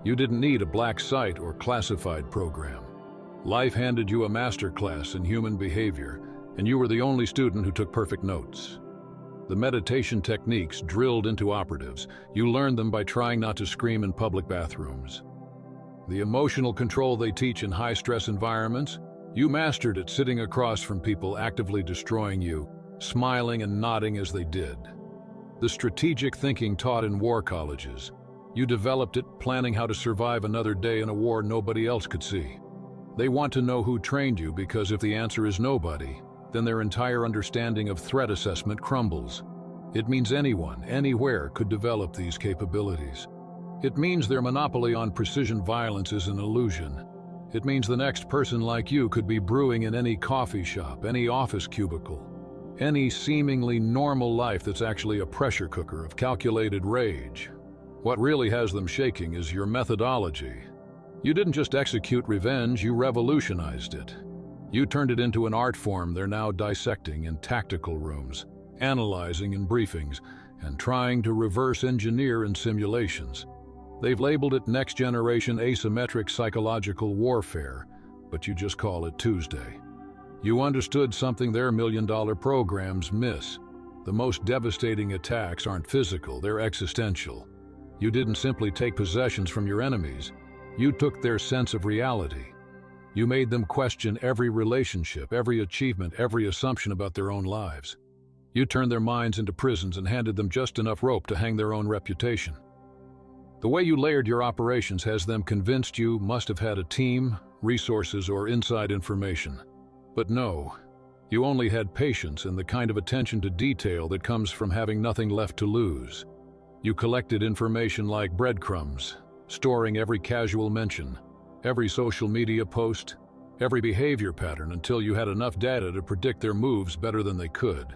You didn't need a black site or classified program. Life handed you a master class in human behavior, and you were the only student who took perfect notes. The meditation techniques drilled into operatives, you learned them by trying not to scream in public bathrooms. The emotional control they teach in high-stress environments, you mastered it sitting across from people actively destroying you, smiling and nodding as they did. The strategic thinking taught in war colleges, you developed it planning how to survive another day in a war nobody else could see. They want to know who trained you because if the answer is nobody, then their entire understanding of threat assessment crumbles. It means anyone, anywhere could develop these capabilities. It means their monopoly on precision violence is an illusion. It means the next person like you could be brewing in any coffee shop, any office cubicle, any seemingly normal life that's actually a pressure cooker of calculated rage. What really has them shaking is your methodology. You didn't just execute revenge, you revolutionized it. You turned it into an art form they're now dissecting in tactical rooms, analyzing in briefings, and trying to reverse engineer in simulations. They've labeled it next-generation asymmetric psychological warfare, but you just call it Tuesday. You understood something their million-dollar programs miss. The most devastating attacks aren't physical, they're existential. You didn't simply take possessions from your enemies. You took their sense of reality. You made them question every relationship, every achievement, every assumption about their own lives. You turned their minds into prisons and handed them just enough rope to hang their own reputation. The way you layered your operations has them convinced you must have had a team, resources, or inside information. But no, you only had patience and the kind of attention to detail that comes from having nothing left to lose. You collected information like breadcrumbs, storing every casual mention, every social media post, every behavior pattern until you had enough data to predict their moves better than they could.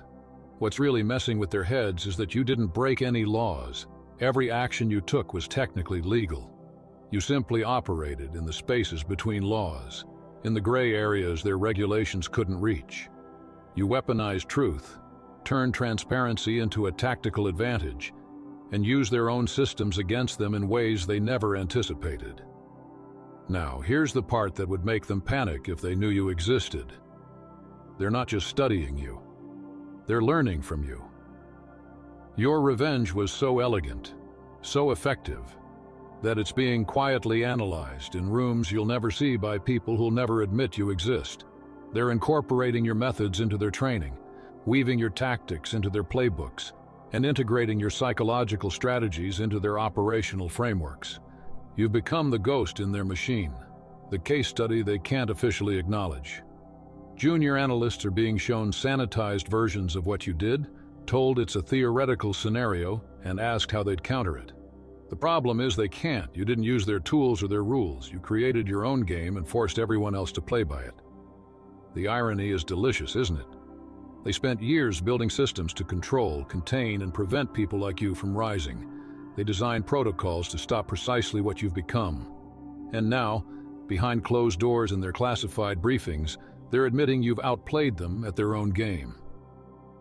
What's really messing with their heads is that you didn't break any laws. Every action you took was technically legal. You simply operated in the spaces between laws, in the gray areas their regulations couldn't reach. You weaponized truth, turned transparency into a tactical advantage, and used their own systems against them in ways they never anticipated. Now, here's the part that would make them panic if they knew you existed. They're not just studying you. They're learning from you. Your revenge was so elegant, so effective, that it's being quietly analyzed in rooms you'll never see by people who'll never admit you exist. They're incorporating your methods into their training, weaving your tactics into their playbooks, and integrating your psychological strategies into their operational frameworks. You've become the ghost in their machine, the case study they can't officially acknowledge. Junior analysts are being shown sanitized versions of what you did, told it's a theoretical scenario, and asked how they'd counter it. The problem is they can't. You didn't use their tools or their rules. You created your own game and forced everyone else to play by it. The irony is delicious, isn't it? They spent years building systems to control, contain, and prevent people like you from rising. They designed protocols to stop precisely what you've become. And now, behind closed doors in their classified briefings, they're admitting you've outplayed them at their own game.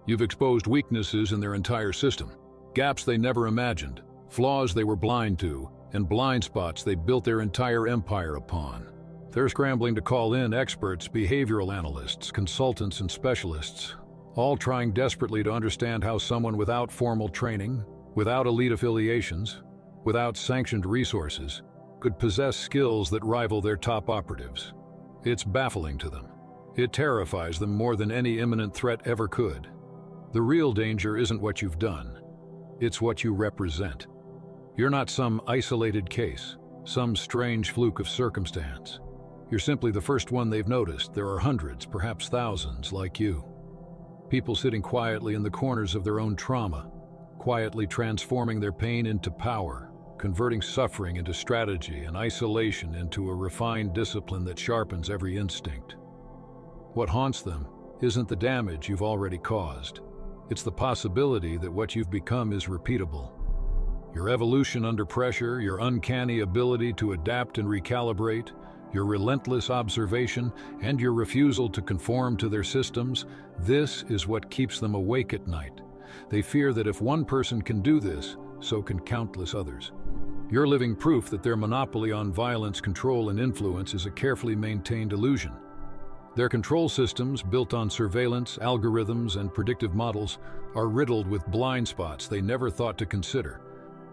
You've exposed weaknesses in their entire system, gaps they never imagined, flaws they were blind to, and blind spots they built their entire empire upon. They're scrambling to call in experts, behavioral analysts, consultants, and specialists, all trying desperately to understand how someone without formal training, without elite affiliations, without sanctioned resources, could possess skills that rival their top operatives. It's baffling to them. It terrifies them more than any imminent threat ever could. The real danger isn't what you've done. It's what you represent. You're not some isolated case, some strange fluke of circumstance. You're simply the first one they've noticed. There are hundreds, perhaps thousands, like you. People sitting quietly in the corners of their own trauma, quietly transforming their pain into power, converting suffering into strategy and isolation into a refined discipline that sharpens every instinct. What haunts them isn't the damage you've already caused. It's the possibility that what you've become is repeatable. Your evolution under pressure, your uncanny ability to adapt and recalibrate, your relentless observation, and your refusal to conform to their systems, this is what keeps them awake at night. They fear that if one person can do this, so can countless others. You're living proof that their monopoly on violence, control, and influence is a carefully maintained illusion. Their control systems, built on surveillance, algorithms, and predictive models, are riddled with blind spots they never thought to consider.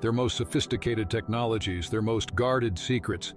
Their most sophisticated technologies, their most guarded secrets,